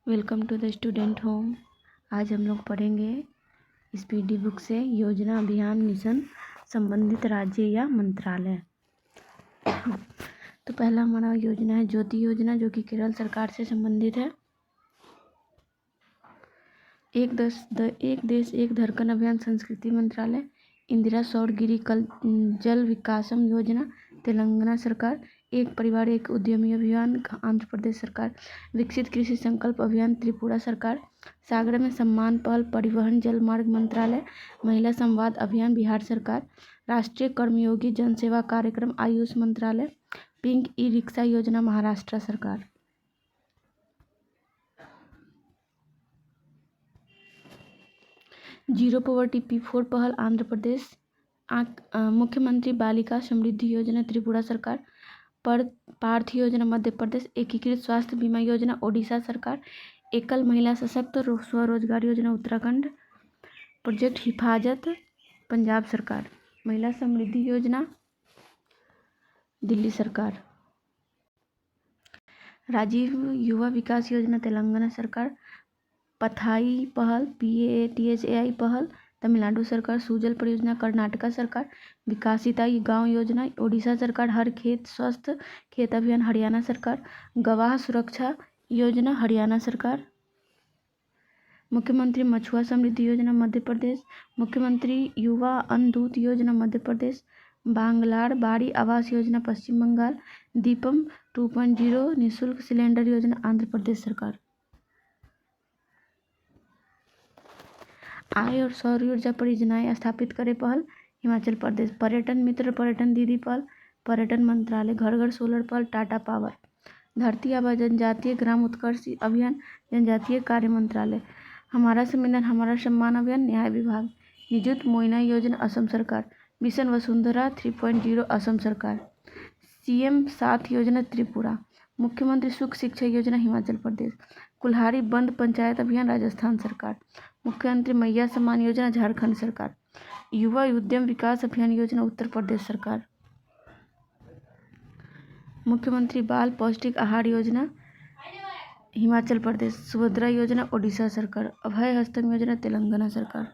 Welcome to the student home. आज हम लोग पढ़ेंगे स्पीडी बुक से योजना, अभियान, मिशन, संबंधित राज्य या मंत्रालय। तो पहला हमारा योजना है ज्योति योजना, जो कि केरल सरकार से संबंधित है। एक देश एक धड़कन अभियान, संस्कृति मंत्रालय। इंदिरा सौर गिरी जल विकासम योजना, तेलंगाना सरकार। एक परिवार एक उद्यमी अभियान, आंध्र प्रदेश सरकार। विकसित कृषि संकल्प अभियान, त्रिपुरा सरकार। सागर में सम्मान पहल, परिवहन जलमार्ग मंत्रालय। महिला संवाद अभियान, बिहार सरकार। राष्ट्रीय कर्मयोगी जनसेवा कार्यक्रम, आयुष मंत्रालय। पिंक ई रिक्शा योजना, महाराष्ट्र सरकार। जीरो पॉवर्टी P4 पहल, आंध्र प्रदेश। मुख्यमंत्री बालिका समृद्धि योजना, त्रिपुरा सरकार। पार्थ योजना, मध्य प्रदेश। एकीकृत स्वास्थ्य बीमा योजना, ओडिशा सरकार। एकल महिला सशक्त स्वरोजगार योजना, उत्तराखंड। प्रोजेक्ट हिफाजत, पंजाब सरकार। महिला समृद्धि योजना, दिल्ली सरकार। राजीव युवा विकास योजना, तेलंगाना सरकार। पथाई पहल, PATHAI पहल, तमिलनाडु सरकार। सुजल परियोजना, कर्नाटका सरकार। विकासिता गांव योजना, ओडिशा सरकार। हर खेत स्वस्थ खेत अभियान, हरियाणा सरकार। गवाह सुरक्षा योजना, हरियाणा सरकार। मुख्यमंत्री मछुआ समृद्धि योजना, मध्य प्रदेश। मुख्यमंत्री युवा अनदूत योजना, मध्य प्रदेश। बांग्लार बाड़ी आवास योजना, पश्चिम बंगाल। दीपम 2.0 निःशुल्क सिलेंडर योजना, आंध्र प्रदेश सरकार। आय और सौर ऊर्जा परियोजनाएं स्थापित करे पहल, हिमाचल प्रदेश। पर्यटन मित्र पर्यटन दीदी पहल, पर्यटन मंत्रालय। घर घर सोलर पहल, टाटा पावर। धरती आबा जनजातीय ग्राम उत्कर्ष अभियान, जनजातीय कार्य मंत्रालय। हमारा संविधान हमारा सम्मान अभियान, न्याय विभाग। निजुत मोइना योजना, असम सरकार। मिशन वसुंधरा 3.0 असम सरकार। CM 7 योजना, त्रिपुरा। मुख्यमंत्री सुख शिक्षा योजना, हिमाचल प्रदेश। कुल्हाड़ी बंद पंचायत अभियान, राजस्थान सरकार। मुख्यमंत्री मैया सम्मान योजना, झारखंड सरकार। युवा उद्यम विकास अभियान योजना, उत्तर प्रदेश सरकार। मुख्यमंत्री बाल पौष्टिक आहार योजना, हिमाचल प्रदेश। सुभद्रा योजना, ओडिशा सरकार। अभय हस्तम योजना, तेलंगाना सरकार।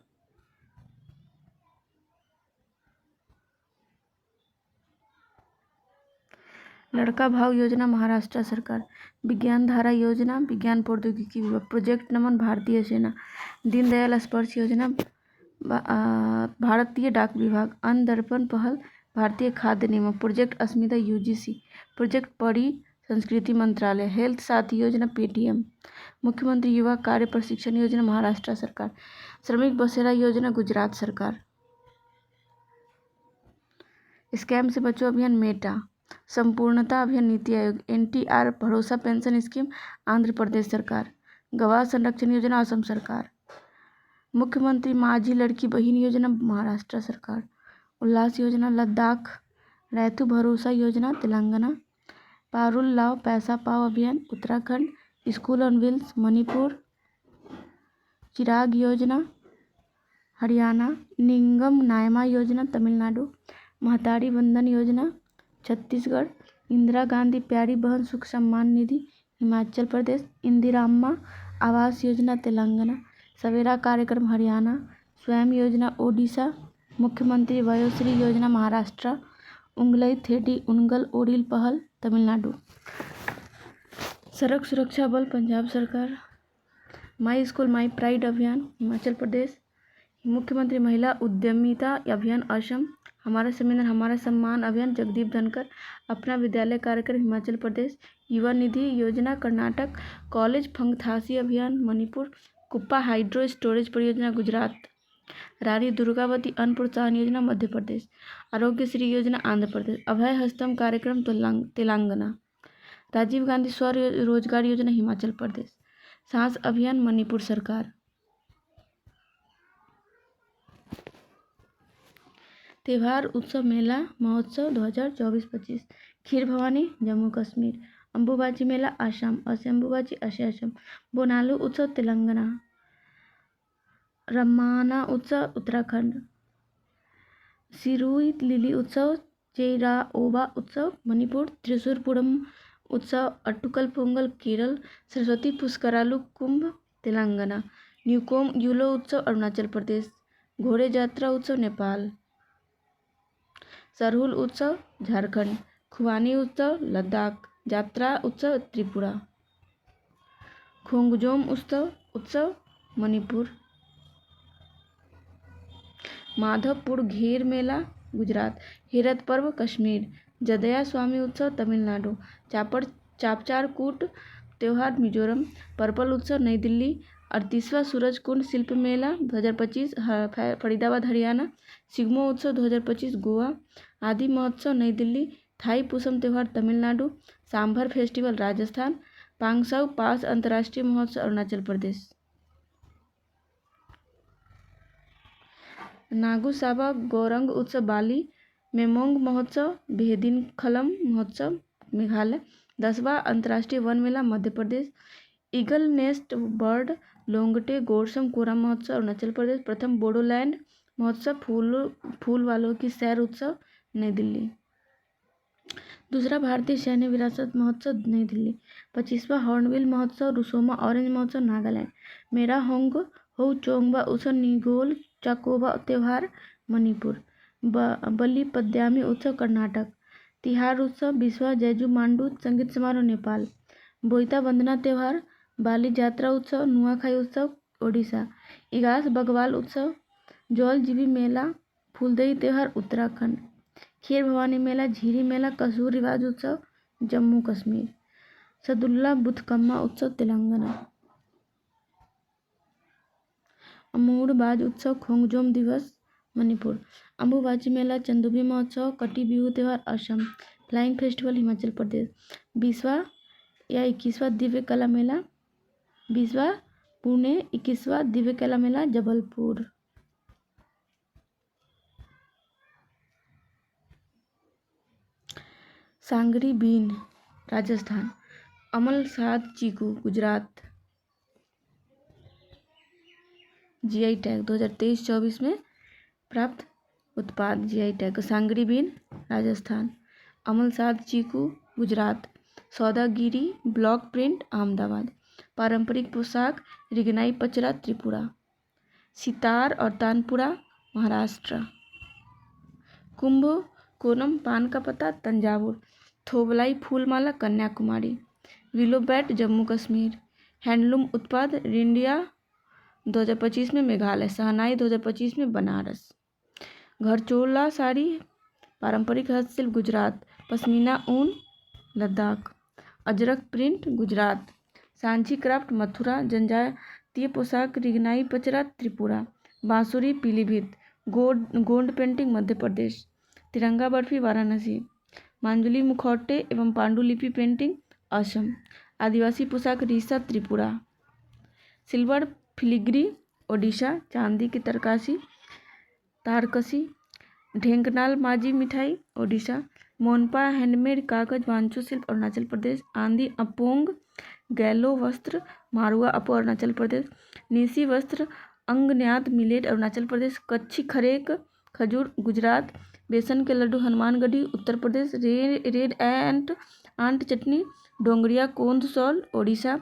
लड़का भाव योजना, महाराष्ट्र सरकार। विज्ञान धारा योजना, विज्ञान प्रौद्योगिकी विभाग। प्रोजेक्ट नमन, भारतीय सेना। दीनदयाल स्पर्श योजना, भारतीय डाक विभाग। अन्न दर्पण पहल, भारतीय खाद्य निगम। प्रोजेक्ट अस्मिता, UGC। प्रोजेक्ट परी, संस्कृति मंत्रालय। हेल्थ साथी योजना, पेटीएम। मुख्यमंत्री युवा कार्य प्रशिक्षण योजना, महाराष्ट्र सरकार। श्रमिक बसेरा योजना, गुजरात सरकार। स्कैम से बचो अभियान, मेटा। संपूर्णता अभियान, नीति आयोग। NTR भरोसा पेंशन स्कीम, आंध्र प्रदेश सरकार। गवाह संरक्षण योजना, असम सरकार। मुख्यमंत्री माझी लड़की बहन योजना, महाराष्ट्र सरकार। उल्लास योजना, लद्दाख। रैथु भरोसा योजना, तेलंगाना। पारुल लाओ पैसा पाओ अभियान, Uttarakhand. School on wheels, Manipur. Chirag योजना, हरियाणा। निंगम नायमा योजना, तमिलनाडु। महतारी वंदन योजना, छत्तीसगढ़। इंदिरा गांधी प्यारी बहन सुख सम्मान निधि, हिमाचल प्रदेश। इंदिराम्मा आवास योजना, तेलंगाना। सवेरा कार्यक्रम, हरियाणा। स्वयं योजना, ओडिशा। मुख्यमंत्री वयोश्री योजना, महाराष्ट्र। उंगलई थेटी उनगल ओडिल पहल, तमिलनाडु। सड़क सुरक्षा बल, पंजाब सरकार। माई स्कूल माई प्राइड अभियान, हिमाचल प्रदेश। मुख्यमंत्री महिला उद्यमिता अभियान, असम। हमारा संविधान हमारा सम्मान अभियान, जगदीप धनकर। अपना विद्यालय कार्यक्रम, हिमाचल प्रदेश। युवा निधि योजना, कर्नाटक। कॉलेज फंगथासी अभियान, मणिपुर। कुप्पा हाइड्रो स्टोरेज परियोजना, गुजरात। रानी दुर्गावती अन्न प्रोत्साहन योजना, मध्य प्रदेश। आरोग्यश्री योजना, आंध्र प्रदेश। अभय हस्तम कार्यक्रम, तेलंगाना। राजीव गांधी स्वरोजगार योजना, हिमाचल प्रदेश। सांस अभियान, मणिपुर सरकार। त्योहार उत्सव मेला महोत्सव 2024-25। खीर भवानी, जम्मू कश्मीर। अंबुबाची मेला, आसाम। अंबुबाची, असम। बोनालू उत्सव, तेलंगाना। रम्माना उत्सव, उत्तराखंड। सिरुई लिली उत्सव, चेराओबा उत्सव, मणिपुर। त्रिशूरपुरम उत्सव अट्टुकल पोंगल केरल, सरस्वती पुष्करालू कुंभ तेलंगाना, न्यूकोम यूलो उत्सव अरुणाचल प्रदेश, घोड़े जात्रा उत्सव नेपाल, सरहुल उत्सव झारखंड, खुबानी उत्सव लद्दाख, जात्रा उत्सव त्रिपुरा, खोंगजोम उत्सव मणिपुर, माधवपुर घेर मेला गुजरात, हेरत पर्व कश्मीर, जदया स्वामी उत्सव तमिलनाडु, चापचार कूट त्योहार मिजोरम, पर्पल उत्सव नई दिल्ली, 38वां सूरज कुंड शिल्प मेला 2025 फरीदाबाद हरियाणा, सिग्मो उत्सव 2025 गोवा, आदि महोत्सव नई दिल्ली, थाई पुसम त्योहार तमिलनाडु, सांभर फेस्टिवल राजस्थान, पांगसाउ पास अंतर्राष्ट्रीय महोत्सव अरुणाचल प्रदेश, नागू साबा गौरंग उत्सव बाली, मेमोंग महोत्सव भेदिनखलम महोत्सव मेघालय, 10वां अंतर्राष्ट्रीय वन मेला Madhya Pradesh, eagle nest bird लोंगटे गोरसम कोरा महोत्सव अरुणाचल प्रदेश, प्रथम बोडोलैंड महोत्सव फूल वालों की सैर उत्सव नई दिल्ली, दूसरा भारतीय सैन्य विरासत महोत्सव नई दिल्ली, 25वां हॉर्नबिल महोत्सव रुसोमा ऑरेंज महोत्सव नागालैंड, मेरा होंग हो चोंगबा उत्सव निगोल चाकोबा त्योहार मणिपुर, बलि पद्यामी उत्सव कर्नाटक, तिहार उत्सव बिस्वा जैजू मांडू संगीत समारोह नेपाल, बोईता वंदना त्योहार बाली, जात्रा उत्सव नुआखाई उत्सव ओडिशा, इगास बगवाल उत्सव जौल जीबी मेला फूलदेई त्योहार उत्तराखंड, खेर भवानी मेला झीरी मेला कसूर रिवाज उत्सव जम्मू कश्मीर, सदुल्ला बुथकम्मा उत्सव तेलंगाना, अमूढ़बाज उत्सव खोंगजोम दिवस मणिपुर, अम्बुबाची मेला चंदुबी महोत्सव कटी बिहू त्योहार असम, फ्लाइंग फेस्टिवल हिमाचल प्रदेश, 20वां या 21वां दिव्य कला मेला 20वां पुणे, 21वां दिव्य कला मेला Jabalpur, Sangri bean Rajasthan, Amalsad chikoo Gujarat, GI tag 2023-24 में प्राप्त उत्पाद GI tag, Sangri bean Rajasthan, Amalsad chikoo Gujarat, Saudagiri block print Ahmedabad, पारंपरिक पोशाक रिगनाई पचरा त्रिपुरा, सितार और तानपुरा महाराष्ट्र, कुंभ कोनम पान का पत्ता तंजावुर, थोबलाई फूलमाला Kanyakumari, willow bat Jammu Kashmir, handloom उत्पाद रिंडिया 2025 में मेघालय, सहनाई 2025 में बनारस, घरचोला साड़ी पारंपरिक हस्तशिल्प गुजरात, पश्मीना ऊन लद्दाख, अजरक प्रिंट गुजरात, सांची क्राफ्ट मथुरा, जनजातीय पोशाक रिगनाई पचरा त्रिपुरा, बांसुरी पीलीभीत, गोंड पेंटिंग मध्य प्रदेश, तिरंगा बर्फी वाराणसी, मांजुली मुखौटे एवं पांडुलिपि पेंटिंग असम, आदिवासी पोशाक रीसा त्रिपुरा, सिल्वर फिलिग्री ओडिशा, चांदी की तारकसी, ढेंकनाल माझी मिठाई ओडिशा, मोनपा हैंडमेड कागज वांचो शिल्प अरुणाचल प्रदेश, आंधी अपोंग गैलो वस्त्र मारुआ अपो अरुणाचल प्रदेश, निसी वस्त्र अंगन्यात मिलेट अरुणाचल प्रदेश, कच्छी खरेक खजूर गुजरात, बेसन के लड्डू हनुमानगढ़ी उत्तर प्रदेश, रेड आंट चटनी डोंगरिया कोंद सौल ओडिशा,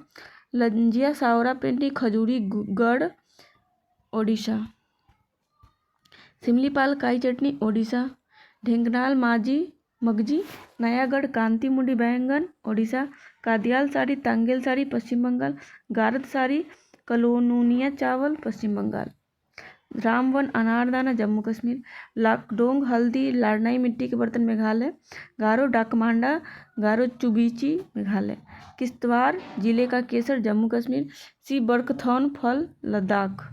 लंजिया सावरा पेंटिंग खजूरी गढ़ ओडिशा, सिमलीपाल काई चटनी ओडिशा, ढेंकनाल मगजी नयागढ़ कांती मुंडी बैंगन ओडिशा, कादियाल साड़ी तांगेल साड़ी पश्चिम बंगाल, गारद साड़ी कलोनुनिया चावल पश्चिम बंगाल, रामवन अनारदाना जम्मू कश्मीर, लाकडोंग हल्दी लाडनाई मिट्टी के बर्तन मेघालय, गारो डाकमांडा गारो चुबीची मेघालय, किश्तवाड़ जिले का केसर जम्मू कश्मीर, सी बर्कथॉर्न फल लद्दाख,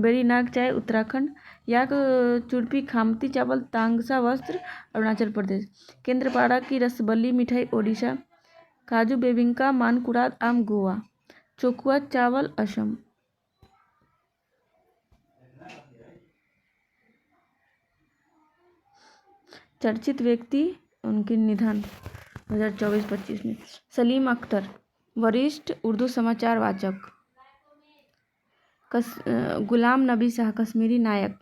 बेरी नाग चाय उत्तराखंड, याक चुरपी खामती चावल तांगसा वस्त्र अरुणाचल प्रदेश, केंद्रपाड़ा की रसबल्ली मिठाई ओडिशा, काजू बेबिंका मानकुराद आम गोवा, चोकुआ चावल असम। चर्चित व्यक्ति उनके निधन 2024-25 में, सलीम अख्तर वरिष्ठ उर्दू समाचार वाचक, गुलाम नबी शाह कश्मीरी नायक,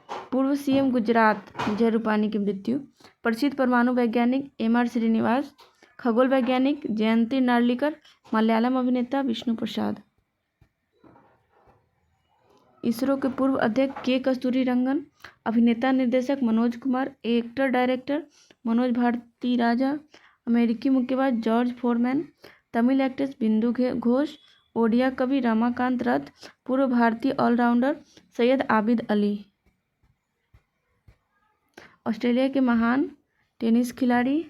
पूर्व सीएम गुजरात जय रूपानी की मृत्यु। प्रसिद्ध परमाणु वैज्ञानिक एम.आर. श्रीनिवास। खगोल वैज्ञानिक जयंती नार्लिकर। मलयालम अभिनेता विष्णु प्रसाद। इसरो के पूर्व अध्यक्ष के कस्तूरी रंगन। अभिनेता निर्देशक मनोज कुमार। एक्टर डायरेक्टर मनोज भारती राजा। अमेरिकी मुक्केबाज जॉर्ज फोरमैन। तमिल एक्ट्रेस बिंदु घोष। ओडिया कवि रमाकांत रथ। पूर्व भारतीय ऑलराउंडर सैयद आबिद अली। ऑस्ट्रेलिया के महान टेनिस खिलाड़ी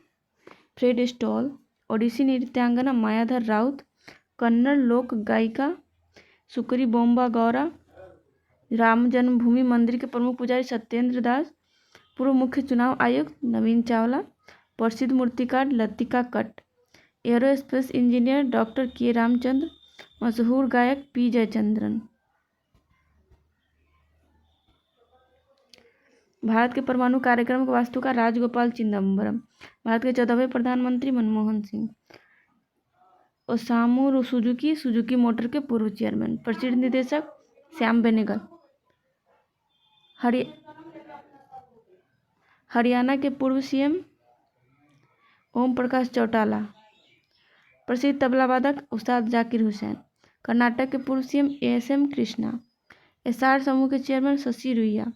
फ्रेड स्टॉल। ओडिसी नृत्यांगना मायाधर राउत। कन्नड़ लोक गायिका सुकरी बोम्बा गौरा। राम जन्मभूमि मंदिर के प्रमुख पुजारी सत्येंद्र दास। पूर्व मुख्य चुनाव आयुक्त नवीन चावला। प्रसिद्ध मूर्तिकार Latika cut. Aerospace engineer doctor के रामचंद्र। मशहूर गायक पी जयचंद्रन। भारत के परमाणु कार्यक्रम के वास्तुकार राजगोपाल चिदम्बरम। भारत के 14वें प्रधानमंत्री Manmohan Singh. Osamu Suzuki Suzuki motor के पूर्व चेयरमैन। प्रसिद्ध निर्देशक श्याम बेनेगल। हरियाणा के पूर्व सीएम ओम प्रकाश चौटाला। प्रसिद्ध तबला वादक उस्ताद जाकिर हुसैन। कर्नाटक के पूर्व सीएम एस.एम. कृष्णा। एसआर समूह के chairman Shashi Ruia.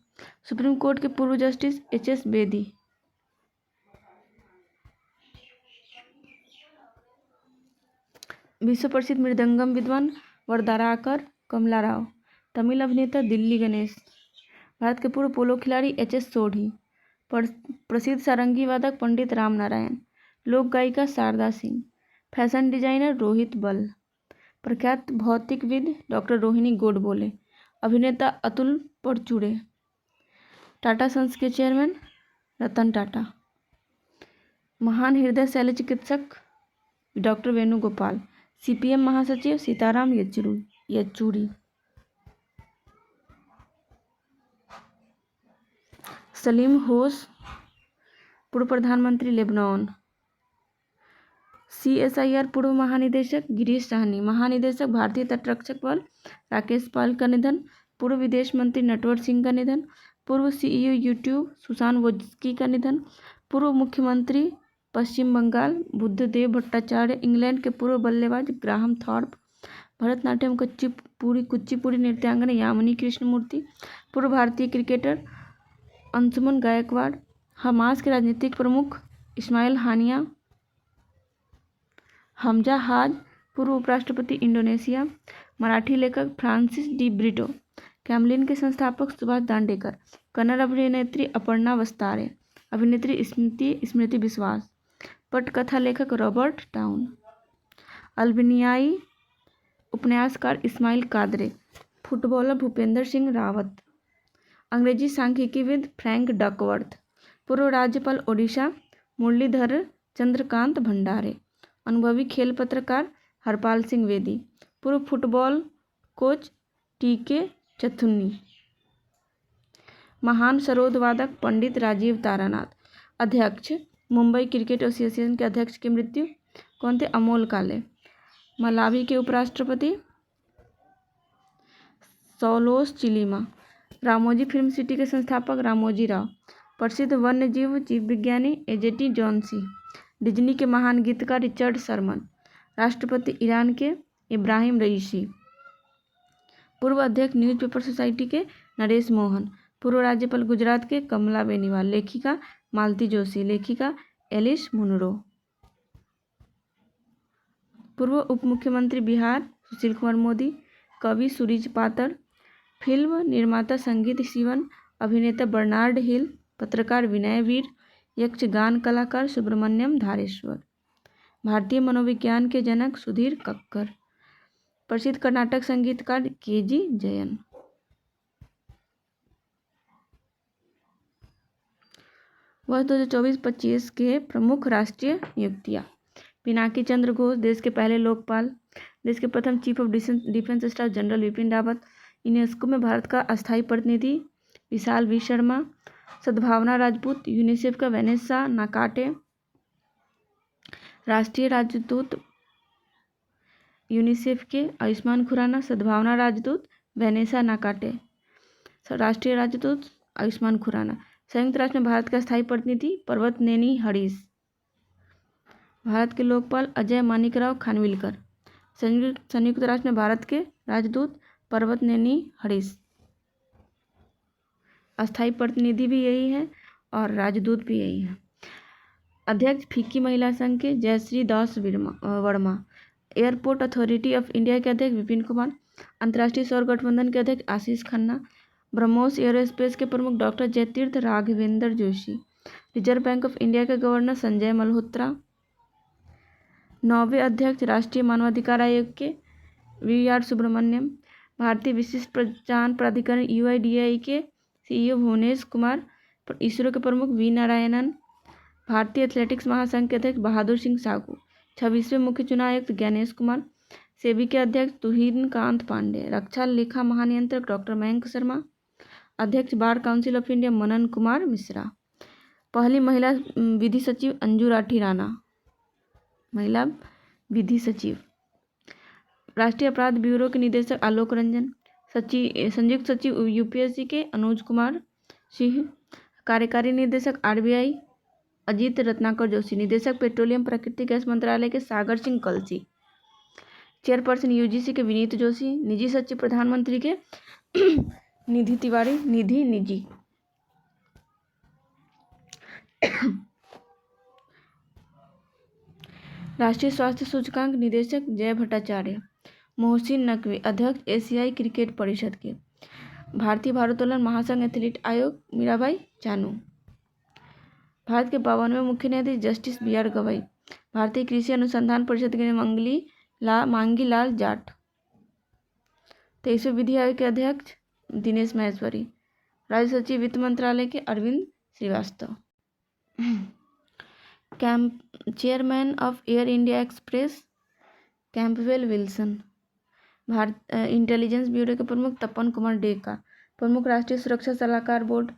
Supreme court के पूर्व जस्टिस एच.एस. बेदी। विश्व प्रसिद्ध मृदंगम विद्वान वरदाराकर कमला राव। तमिल अभिनेता दिल्ली गणेश। भारत के पूर्व पोलो खिलाड़ी एच.एस. सोढ़ी। प्रसिद्ध सारंगी वादक पंडित राम नारायण। लोक गायिका शारदा सिंह। फैशन डिजाइनर रोहित बल। प्रख्यात भौतिकविद डॉक्टर रोहिणी गोडबोले। अभिनेता अतुल परचूड़े। टाटा सन्स के चेयरमैन रतन टाटा। महान हृदय शल्य चिकित्सक डॉक्टर वेणुगोपाल। सीपीएम महासचिव सीताराम येचूरी। सलीम होश पूर्व प्रधानमंत्री लेबनान। CSIR पूर्व महानिदेशक गिरीश साहनी। महानिदेशक भारतीय तटरक्षक बल राकेश पाल का निधन। पूर्व विदेश मंत्री नटवर सिंह का निधन। पूर्व CEO यूट्यूब सुशांत वोज्की का निधन। पूर्व मुख्यमंत्री पश्चिम बंगाल बुद्धदेव भट्टाचार्य। इंग्लैंड के पूर्व बल्लेबाज ग्राहम थॉर्प। भरतनाट्यम कुचिपुड़ी नृत्यांगना यामिनी कृष्णमूर्ति। पूर्व भारतीय क्रिकेटर अंशुमन गायकवाड़। हमास के राजनीतिक प्रमुख इस्माइल हानिया। हमजा हाज पूर्व उपराष्ट्रपति इंडोनेशिया। मराठी लेखक फ्रांसिस डी ब्रिटो। कैमलिन के संस्थापक सुभाष दांडेकर। कन्नड़ अभिनेत्री अपर्णा वस्तारे। अभिनेत्री स्मृति विश्वास। पटकथा लेखक रॉबर्ट टाउन। अल्बानियाई उपन्यासकार Ismail Kadare. Footballer Bhupendra Singh Rawat. अंग्रेजी सांख्यिकीविद फ्रैंक डकवर्थ। पूर्व राज्यपाल ओडिशा मुरलीधर चंद्रकांत भंडारे। अनुभवी खेल पत्रकार हरपाल सिंह वेदी। पूर्व फुटबॉल कोच टी.के. चथुन्नी। महान सरोद वादक पंडित राजीव तारानाथ। अध्यक्ष मुंबई क्रिकेट एसोसिएशन के अध्यक्ष की मृत्यु कौन थे? अमोल काले। मलावी के उपराष्ट्रपति सौलोस चिलिमा। रामोजी फिल्म सिटी के संस्थापक रामोजी राव। प्रसिद्ध वन्य जीव विज्ञानी एजेटी जॉन्सी। डिज्नी के महान गीतकार रिचर्ड शर्मन। राष्ट्रपति ईरान के इब्राहिम रईसी। पूर्व अध्यक्ष न्यूज़पेपर सोसाइटी के नरेश मोहन। पूर्व राज्यपाल गुजरात के कमला बेनीवाल। लेखिका मालती जोशी। लेखिका एलिस मुनरो। पूर्व उप मुख्यमंत्री बिहार सुशील कुमार मोदी। कवि सूरज पातर। फिल्म निर्माता संगीत शिवन। अभिनेता बर्नार्ड हिल। पत्रकार विनय वीर। यक्षगान कलाकार सुब्रमण्यम धारेश्वर। भारतीय मनोविज्ञान के जनक सुधीर कक्कर। प्रसिद्ध कर्नाटक संगीतकार के.जी. जयन। वर्ष 2024-25 के प्रमुख राष्ट्रीय नियुक्तियां। पिनाकी चंद्र घोष देश के पहले लोकपाल। देश के प्रथम chief of defence staff general Vipin Rawat. UNESCO में भारत का अस्थायी प्रतिनिधि विशाल वी शर्मा। सद्भावना राजपूत यूनिसेफ का वेनेसा नाकाटे। राष्ट्रीय राजदूत यूनिसेफ के आयुष्मान खुराना। सद्भावना राजदूत वेनेसा नाकाटे। राष्ट्रीय राजदूत आयुष्मान खुराना। संयुक्त राष्ट्र में भारत का स्थायी प्रतिनिधि पर्वतनेनी हरीश। भारत के लोकपाल अजय माणिकराव खानविलकर। संयुक्त राष्ट्र में भारत के राजदूत पर्वतनेनी हरीश। अस्थायी प्रतिनिधि भी यही है और राजदूत भी यही है। अध्यक्ष फिक्की महिला संघ के Jayashree Das Verma. Airport authority of India के अध्यक्ष विपिन कुमार। अंतर्राष्ट्रीय सौर गठबंधन के अध्यक्ष आशीष खन्ना। ब्रह्मोस एयरोस्पेस के प्रमुख doctor Jayateerth Raghavendra Joshi. Reserve Bank of India के गवर्नर संजय मल्होत्रा। 9वें अध्यक्ष राष्ट्रीय मानवाधिकार आयोग के वी.आर. सुब्रमण्यम। भारतीय विशिष्ट पहचान प्राधिकरण UIDAI के CEO भुवनेश कुमार। इसरो के प्रमुख वी नारायणन। भारतीय एथलेटिक्स महासंघ के अध्यक्ष बहादुर सिंह साहू। 26वें मुख्य चुनाव आयुक्त ज्ञानेश कुमार। सेबी के अध्यक्ष तुहिन कांत पांडे। रक्षा लेखा महानियंत्रक डॉक्टर मयंक शर्मा। अध्यक्ष bar council of India Manan Kumar Mishra. पहली महिला विधि सचिव अंजू राठी राणा, महिला विधि सचिव। राष्ट्रीय अपराध ब्यूरो के निदेशक आलोक रंजन। संयुक्त सचिव UPSC के अनुज कुमार सिंह। कार्यकारी निदेशक RBI अजीत रत्नाकर जोशी। निदेशक पेट्रोलियम प्राकृतिक गैस मंत्रालय के सागर सिंह कलसी। चेयरपर्सन UGC के विनीत जोशी। निजी सचिव प्रधानमंत्री के निधि तिवारी। निधि निजी। राष्ट्रीय स्वास्थ्य सूचकांक निदेशक जय भट्टाचार्य। मोहसिन नकवी अध्यक्ष एशियाई क्रिकेट परिषद के। भारतीय भारोत्तोलन महासंघ एथलीट आयोग मीराबाई चानू। भारत के 52वें मुख्य न्यायाधीश जस्टिस BR गवई। भारतीय कृषि अनुसंधान परिषद के मांगी लाल जाट। 23वें विधि आयोग के अध्यक्ष दिनेश महेश्वरी। राज्य सचिव वित्त मंत्रालय के Arvind Shrivastava. Chairman of Air India Express Campbell Wilson. Bharat Intelligence Bureau के प्रमुख तपन कुमार डेका। प्रमुख राष्ट्रीय सुरक्षा सलाहकार बोर्ड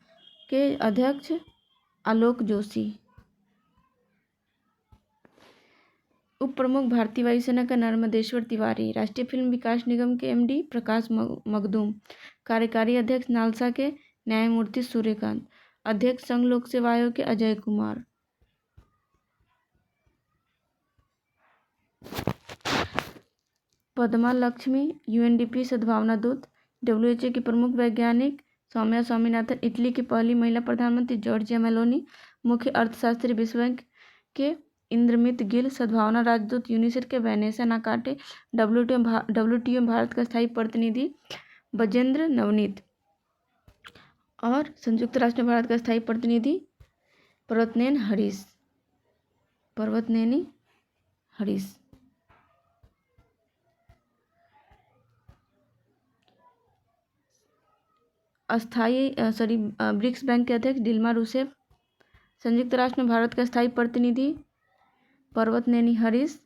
के अध्यक्ष आलोक जोशी। उप प्रमुख भारतीय वायुसेना का नर्मदेश्वर तिवारी। राष्ट्रीय फिल्म विकास निगम के MD प्रकाश मखदूम। कार्यकारी अध्यक्ष नालसा के न्यायमूर्ति सूर्यकांत। अध्यक्ष संघ लोक सेवा आयोग के अजय कुमार। पद्मा लक्ष्मी UNDP सद्भावना दूत। WHO की प्रमुख वैज्ञानिक सौम्या स्वामीनाथन। इटली की पहली महिला प्रधानमंत्री जॉर्जिया मेलोनी। मुख्य अर्थशास्त्री विश्व बैंक के इंद्रमित गिल। सद्भावना राजदूत यूनिसेफ के वैनेसा नाकाटे। WTO में भारत का स्थायी प्रतिनिधि बजेंद्र नवनीत। और संयुक्त राष्ट्र में भारत का स्थायी प्रतिनिधि पर्वतनेनी हरीश। ब्रिक्स बैंक के अध्यक्ष डिल्मा रूसेफ। संयुक्त राष्ट्र में भारत का स्थायी प्रतिनिधि पर्वतनेनी हरीश।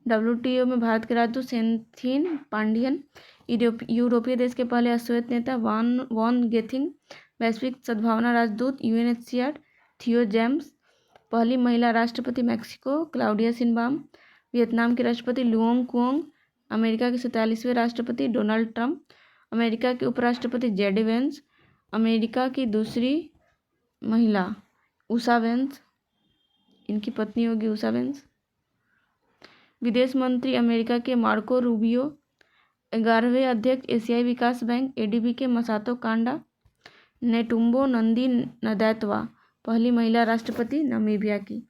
WTO में भारत के राजदूत सेंथिल पांडियन। यूरोपीय देश के पहले अश्वेत नेता वॉन गेथिंग। वैश्विक सद्भावना राजदूत UNHCR थियो जेम्स। पहली महिला राष्ट्रपति मैक्सिको क्लाउडिया शिनबाम। वियतनाम के राष्ट्रपति लुओंग कुओंग। अमेरिका के 47वें राष्ट्रपति डोनाल्ड ट्रंप। अमेरिका के उपराष्ट्रपति JD वेंस। अमेरिका की दूसरी महिला उषा वेंस, इनकी पत्नी होगी उषा वेंस। विदेश मंत्री अमेरिका के मार्को रूबियो। 11वें अध्यक्ष एशियाई विकास बैंक ADB के मसातो कांडा। नेटुम्बो नंदी नदैतवा, पहली महिला राष्ट्रपति नामीबिया की।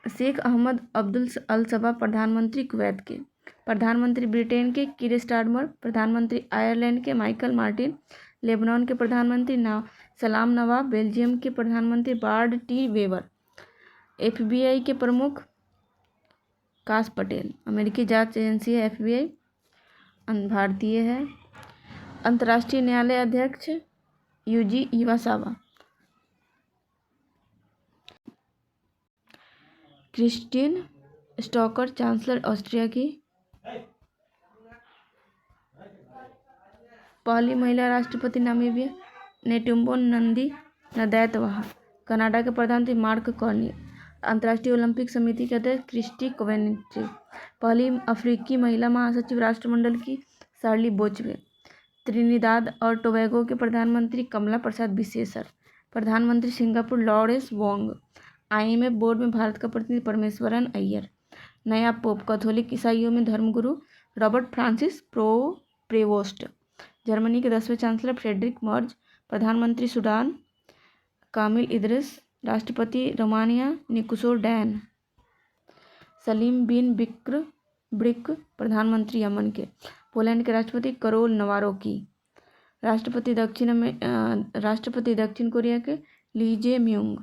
शेख अहमद अब्दुल अल सबा, प्रधानमंत्री कुवैत के। प्रधानमंत्री ब्रिटेन के कीर स्टारमर। प्रधानमंत्री आयरलैंड के माइकल मार्टिन। लेबनान के प्रधानमंत्री सलाम नवाब। बेल्जियम के प्रधानमंत्री बार्ड टी वेबर। FBI के प्रमुख काश पटेल। अमेरिकी जांच एजेंसी है FBI, भारतीय है। अंतर्राष्ट्रीय न्यायालय अध्यक्ष Yuji Iwasawa. Christine Stocker, chancellor Austria की। पहली महिला राष्ट्रपति Namibia Netumbo Nandi Ndaitwah. Canada के प्रधानमंत्री मार्क कार्नी। अंतर्राष्ट्रीय ओलंपिक समिति के अध्यक्ष क्रिस्टी कोवेनेची। पहली अफ्रीकी महिला महासचिव राष्ट्रमंडल की शार्ली बोचवे। त्रिनिदाद और टोबैगो के प्रधानमंत्री कमला प्रसाद बिसेसर। प्रधानमंत्री Singapore Lawrence Wong. IMF board में भारत का प्रतिनिधि परमेश्वरन अय्यर। नया पोप कैथोलिक ईसाइयों में धर्मगुरु रॉबर्ट फ्रांसिस प्रेवोस्ट। जर्मनी के 10वें चांसलर फ्रेडरिक मर्ज। प्रधानमंत्री सूडान कामिल इदरिस। राष्ट्रपति रोमानिया निकोसो डैन। सलीम बिन ब्रिक प्रधानमंत्री यमन के। पोलैंड के राष्ट्रपति करोल नवारोकी। राष्ट्रपति दक्षिण कोरिया के ली जे म्यूंग।